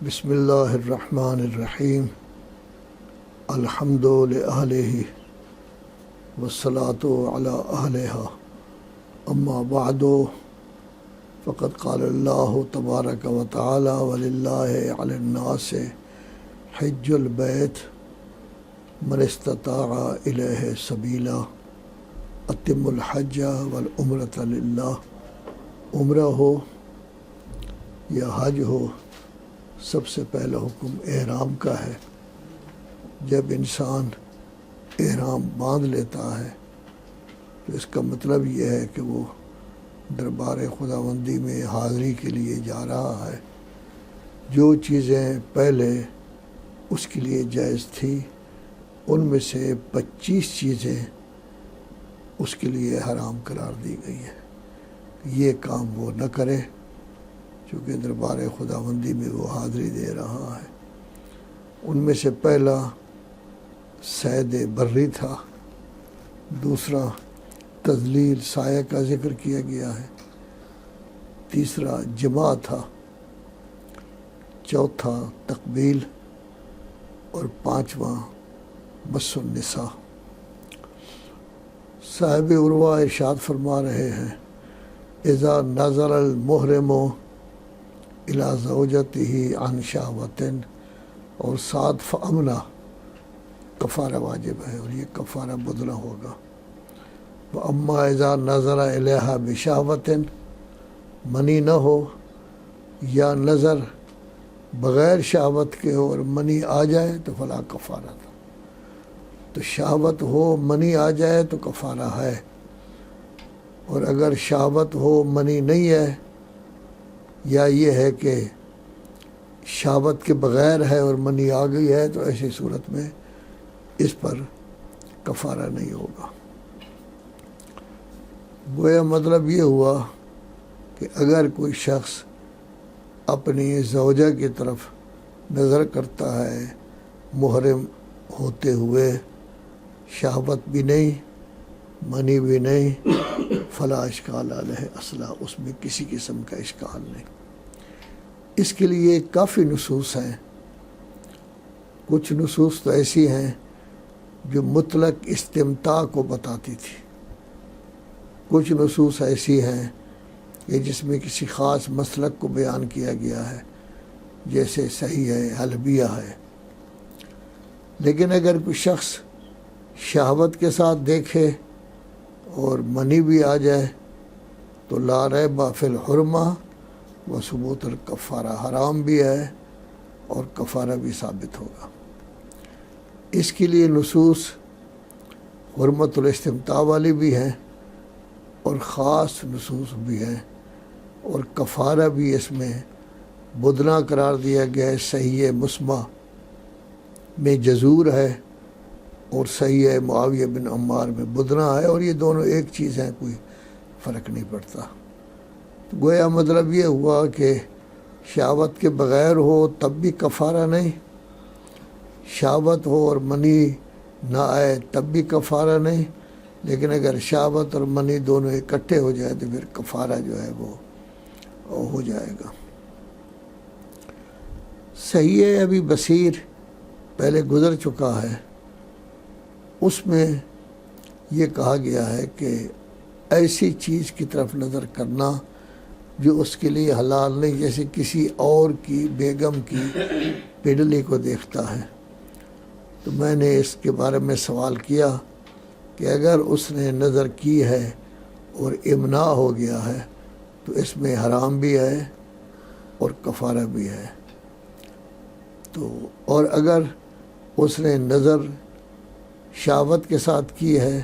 بسم اللہ الرحمن الرحیم الحمد للہ والصلاة علی اہلہا اما بعد فقد قال اللہ تبارک و تعالی وللہ علی الناس حج البیت من استطاع الیہ سبیلا اتم الحج والعمرۃ للہ. عمرہ ہو یا حج ہو، سب سے پہلا حکم احرام کا ہے. جب انسان احرام باندھ لیتا ہے تو اس کا مطلب یہ ہے کہ وہ دربار خداوندی میں حاضری کے لیے جا رہا ہے. جو چیزیں پہلے اس کے لیے جائز تھی ان میں سے 25 چیزیں اس کے لیے حرام قرار دی گئی ہیں. یہ کام وہ نہ کرے چونکہ دربار خداوندی میں وہ حاضری دے رہا ہے. ان میں سے پہلا صید بری تھا، دوسرا تذلیل سایہ کا ذکر کیا گیا ہے، تیسرا جماع تھا، چوتھا تقبیل اور پانچواں مس النساء. صاحب عروہ ارشاد فرما رہے ہیں اذا نظر المحرم الی زوجتہ عن شہوۃ، اور ساتھ فامنا کفارہ واجب ہے اور یہ کفارہ بدلہ ہوگا. واما اذا نظر الیہا بشہوۃ، منی نہ ہو یا نظر بغیر شہوت کے ہو اور منی آ جائے تو فلا کفارہ تھا. تو شہوت ہو منی آ جائے تو کفارہ ہے، اور اگر شہوت ہو منی نہیں ہے یا یہ ہے کہ شہوت کے بغیر ہے اور منی آ گئی ہے تو ایسی صورت میں اس پر کفارہ نہیں ہوگا. گویا مطلب یہ ہوا کہ اگر کوئی شخص اپنی زوجہ کی طرف نظر کرتا ہے محرم ہوتے ہوئے، شہوت بھی نہیں منی بھی نہیں، فلا اشکال علیہ اصلا، اس میں کسی قسم کا اشکال نہیں. اس کے لیے کافی نصوص ہیں. کچھ نصوص تو ایسی ہیں جو مطلق استمتاع کو بتاتی تھی، کچھ نصوص ایسی ہیں کہ جس میں کسی خاص مسلک کو بیان کیا گیا ہے، جیسے صحیح ہے، حلبیہ ہے. لیکن اگر کوئی شخص شہوت کے ساتھ دیکھے اور منی بھی آ جائے تو لا ریب فی الحرمہ و ثبوت الکفارہ، حرام بھی ہے اور کفارہ بھی ثابت ہوگا. اس کے لیے نصوص حرمت الاستمتاع والی بھی ہیں اور خاص نصوص بھی ہیں، اور کفارہ بھی اس میں بدنہ قرار دیا گیا ہے. صحیح مسمع میں جزور ہے اور صحیح معاویہ بن عمار میں بدنہ ہے، اور یہ دونوں ایک چیز ہیں، کوئی فرق نہیں پڑتا. تو گویا مطلب یہ ہوا کہ شہوت کے بغیر ہو تب بھی کفارہ نہیں، شہوت ہو اور منی نہ آئے تب بھی کفارہ نہیں، لیکن اگر شہوت اور منی دونوں اکٹھے ہو جائے تو پھر کفارہ جو ہے وہ ہو جائے گا. صحیح ابھی بصیر پہلے گزر چکا ہے، اس میں یہ کہا گیا ہے کہ ایسی چیز کی طرف نظر کرنا جو اس کے لیے حلال نہیں، جیسے کسی اور کی بیگم کی پنڈلی کو دیکھتا ہے. تو میں نے اس کے بارے میں سوال کیا کہ اگر اس نے نظر کی ہے اور امناع ہو گیا ہے تو اس میں حرام بھی ہے اور کفارہ بھی ہے. تو اور اگر اس نے نظر شہوت کے ساتھ کی ہے،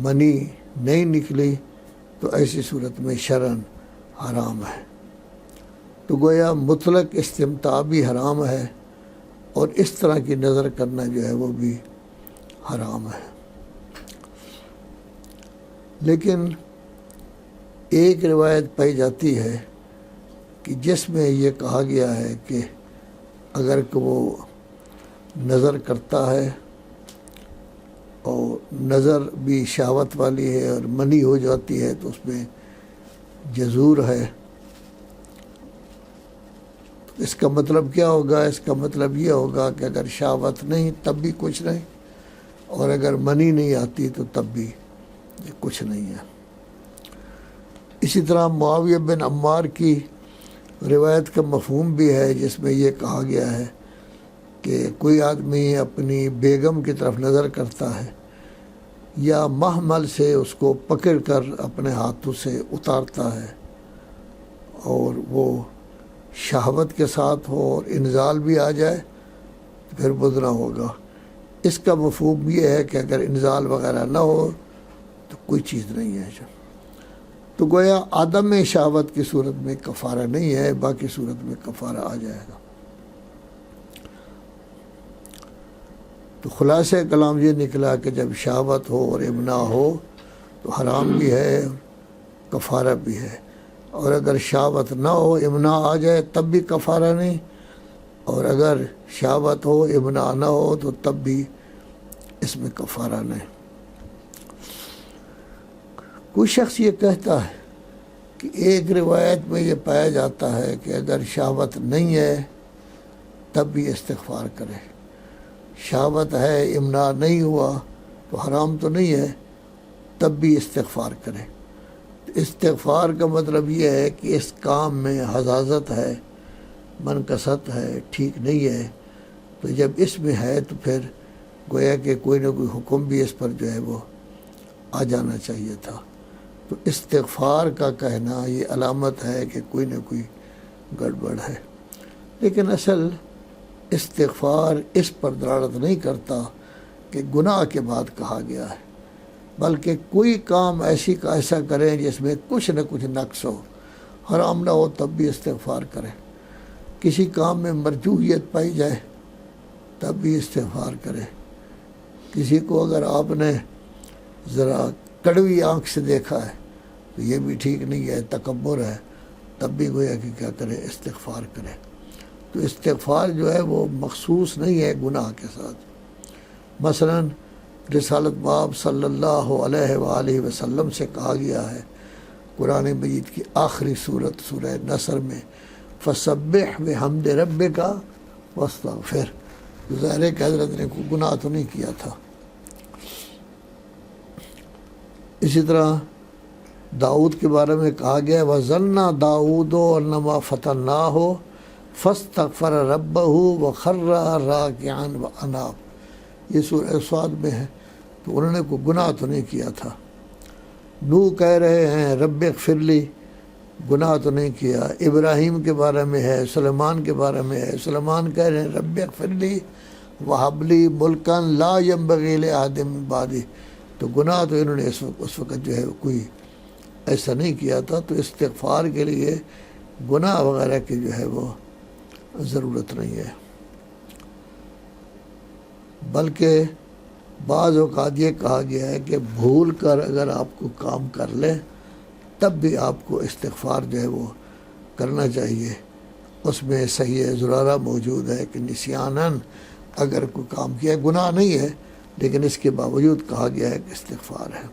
منی نہیں نکلی، تو ایسی صورت میں شرعاً حرام ہے. تو گویا مطلق استمتاع بھی حرام ہے اور اس طرح کی نظر کرنا جو ہے وہ بھی حرام ہے. لیکن ایک روایت پائی جاتی ہے کہ جس میں یہ کہا گیا ہے کہ اگر کہ وہ نظر کرتا ہے اور نظر بھی شہوت والی ہے اور منی ہو جاتی ہے تو اس میں جزور ہے. اس کا مطلب کیا ہوگا؟ اس کا مطلب یہ ہوگا کہ اگر شہوت نہیں تب بھی کچھ نہیں، اور اگر منی نہیں آتی تو تب بھی کچھ نہیں ہے۔ اسی طرح معاویہ بن عمار کی روایت کا مفہوم بھی ہے، جس میں یہ کہا گیا ہے کہ کوئی آدمی اپنی بیگم کی طرف نظر کرتا ہے یا محمل سے اس کو پکڑ کر اپنے ہاتھوں سے اتارتا ہے اور وہ شہوت کے ساتھ ہو اور انزال بھی آ جائے تو پھر بدنا ہوگا۔ اس کا مفہوم یہ ہے کہ اگر انزال وغیرہ نہ ہو تو کوئی چیز نہیں ہے جو، تو گویا عدم شہوت کی صورت میں کفارہ نہیں ہے، باقی صورت میں کفارہ آ جائے گا۔ تو خلاصہ کلام یہ نکلا کہ جب شہوت ہو اور امناع ہو تو حرام بھی ہے، کفارہ بھی ہے، اور اگر شہوت نہ ہو امناع آ جائے تب بھی کفارہ نہیں، اور اگر شہوت ہو امناع نہ ہو تو تب بھی اس میں کفارہ نہیں۔ کوئی شخص یہ کہتا ہے کہ ایک روایت میں یہ پایا جاتا ہے کہ اگر شہوت نہیں ہے تب بھی استغفار کرے، شہوت ہے امناع نہیں ہوا تو حرام تو نہیں ہے تب بھی استغفار کرے۔ استغفار کا مطلب یہ ہے کہ اس کام میں حزازت ہے، منکست ہے، ٹھیک نہیں ہے، تو جب اس میں ہے تو پھر گویا کہ کوئی نہ کوئی حکم بھی اس پر جو ہے وہ آ جانا چاہیے تھا۔ تو استغفار کا کہنا یہ علامت ہے کہ کوئی نہ کوئی گڑبڑ ہے، لیکن اصل استغفار اس پر دلالت نہیں کرتا کہ گناہ کے بعد کہا گیا ہے، بلکہ کوئی کام ایسا کریں جس میں کچھ نہ کچھ نقص ہو، حرام نہ ہو تب بھی استغفار کریں، کسی کام میں مرجوحیت پائی جائے تب بھی استغفار کریں، کسی کو اگر آپ نے ذرا کڑوی آنکھ سے دیکھا ہے تو یہ بھی ٹھیک نہیں ہے، تکبر ہے، تب بھی گویا کہ کیا کرے؟ استغفار کرے۔ تو استغفار جو ہے وہ مخصوص نہیں ہے گناہ کے ساتھ۔ مثلا رسالت باب صلی اللہ علیہ وآلہ وسلم سے کہا گیا ہے قرآن مجید کی آخری صورت سورہ نصر میں، فسبح بحمد ربک واستغفر، ظاہر ہے کہ حضرت نے کوئی گناہ تو نہیں کیا تھا۔ اسی طرح داؤد کے بارے میں کہا گیا وَظَنَّ داؤد أَنَّمَا فَتَنَّاهُ فَاسْتَغْفَرَ رَبَّهُ وَخَرَّ رَاكِعًا وَأَنَابَ، یہ سورہ صاد میں ہے، تو انہوں نے کوئی گناہ تو نہیں کیا تھا۔ نوح کہہ رہے ہیں رب اغفر لی، گناہ تو نہیں کیا۔ ابراہیم کے بارے میں ہے، سلیمان کے بارے میں ہے، سلیمان کہہ رہے ہیں رب اغفر لی وَهَبْ لِي مُلْكًا لَا يَنبَغِي لِأَحَدٍ مِّن بَعْدِي، تو گناہ تو انہوں نے اس وقت جو ہے کوئی ایسا نہیں کیا تھا۔ تو استغفار کے لیے گناہ وغیرہ کی جو ہے وہ ضرورت نہیں ہے، بلکہ بعض اوقات یہ کہا گیا ہے کہ بھول کر اگر آپ کو کام کر لیں تب بھی آپ کو استغفار جو ہے وہ کرنا چاہیے۔ اس میں صحیح زرارہ موجود ہے کہ نسیاناً اگر کوئی کام کیا، گناہ نہیں ہے لیکن اس کے باوجود کہا گیا ہے کہ استغفار ہے۔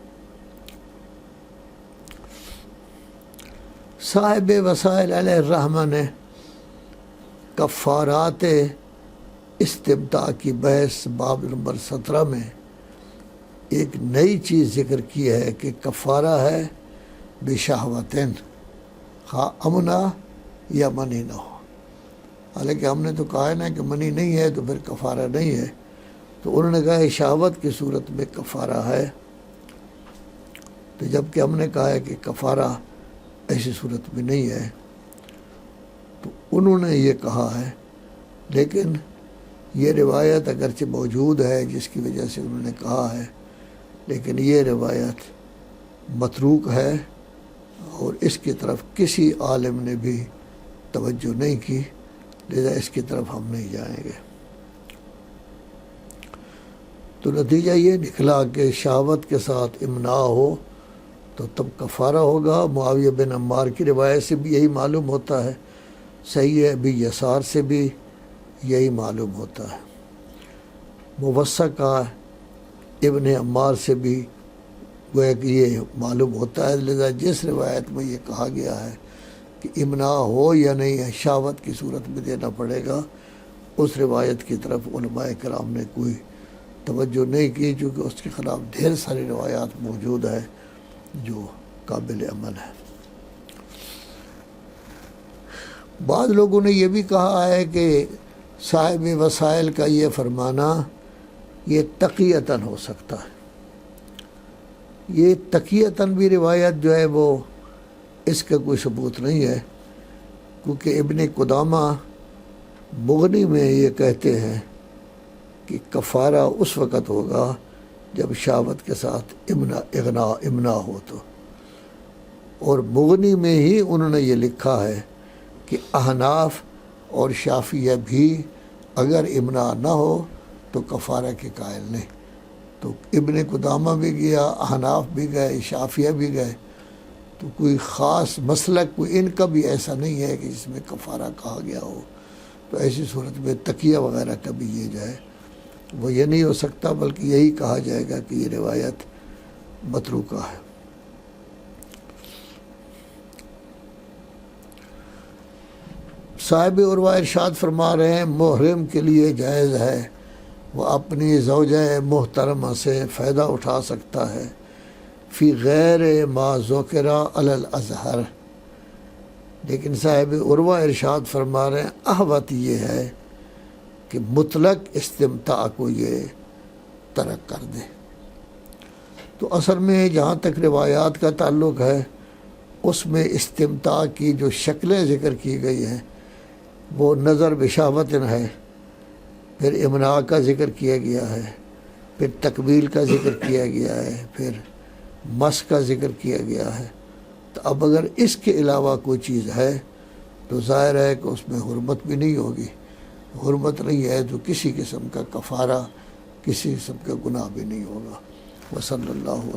صاحب وسائل علیہ الرحمہ نے کفارات استمتاع کی بحث باب نمبر 17 میں ایک نئی چیز ذکر کی ہے کہ کفارہ ہے بشہوتن، خواہ امنا یا منی نہ ہو۔ حالانکہ ہم نے تو کہا ہے نا کہ منی نہیں ہے تو پھر کفارہ نہیں ہے، تو انہوں نے کہا شہوت کی صورت میں کفارہ ہے، تو جب کہ ہم نے کہا ہے کہ کفارہ ایسی صورت میں نہیں ہے، تو انہوں نے یہ کہا ہے، لیکن یہ روایت اگرچہ موجود ہے جس کی وجہ سے انہوں نے کہا ہے، لیکن یہ روایت متروک ہے اور اس کی طرف کسی عالم نے بھی توجہ نہیں کی، لہذا اس کی طرف ہم نہیں جائیں گے۔ تو نتیجہ یہ نکلا کہ شہوت کے ساتھ امناع ہو تو تب کفارہ ہوگا۔ معاویہ بن عمار کی روایت سے بھی یہی معلوم ہوتا ہے، صحیح ہے ابی یسار سے بھی یہی معلوم ہوتا ہے، موثقہ ابن عمار سے بھی گویا کہ یہ معلوم ہوتا ہے، لذا جس روایت میں یہ کہا گیا ہے کہ امنا ہو یا نہیں ہے، شہوت کی صورت میں دینا پڑے گا۔ اس روایت کی طرف علماء کرام نے کوئی توجہ نہیں کی، چونکہ اس کے خلاف ڈھیر ساری روایات موجود ہیں جو قابل عمل ہے۔ بعض لوگوں نے یہ بھی کہا ہے کہ صاحب وسائل کا یہ فرمانا یہ تقیتاً ہو سکتا ہے۔ یہ تقیتاً بھی روایت جو ہے وہ اس کا کوئی ثبوت نہیں ہے، کیونکہ ابن قدامہ مغنی میں یہ کہتے ہیں کہ کفارہ اس وقت ہوگا جب شہوت کے ساتھ امنا ہو تو، اور مغنی میں ہی انہوں نے یہ لکھا ہے کہ احناف اور شافعیہ بھی اگر امنا نہ ہو تو کفارہ کے قائل نہیں۔ تو ابن قدامہ بھی گیا، احناف بھی گئے، شافعیہ بھی گئے، تو کوئی خاص مسلک کوئی ان کا بھی ایسا نہیں ہے کہ جس میں کفارہ کہا گیا ہو۔ تو ایسی صورت میں تقیہ وغیرہ کا بھی یہ جو ہے وہ یہ نہیں ہو سکتا، بلکہ یہی کہا جائے گا کہ یہ روایت متروکہ ہے۔ صاحب عروہ ارشاد فرما رہے ہیں محرم کے لیے جائز ہے وہ اپنی زوجہ محترمہ سے فائدہ اٹھا سکتا ہے فی غیر ما ذکر علی الازہر، لیکن صاحب عروہ ارشاد فرما رہے ہیں احوط یہ ہے کہ مطلق استمتاع کو یہ ترک کر دے۔ تو اصل میں جہاں تک روایات کا تعلق ہے اس میں استمتاع کی جو شکلیں ذکر کی گئی ہیں وہ نظر بشہوت ہے، پھر امناع کا ذکر کیا گیا ہے، پھر تقبیل کا ذکر کیا گیا ہے، پھر مس کا ذکر کیا گیا ہے۔ تو اب اگر اس کے علاوہ کوئی چیز ہے تو ظاہر ہے کہ اس میں حرمت بھی نہیں ہوگی، حرمت نہیں ہے تو کسی قسم کا کفارہ، کسی قسم کا گناہ بھی نہیں ہوگا۔ وصلی اللہ علیہ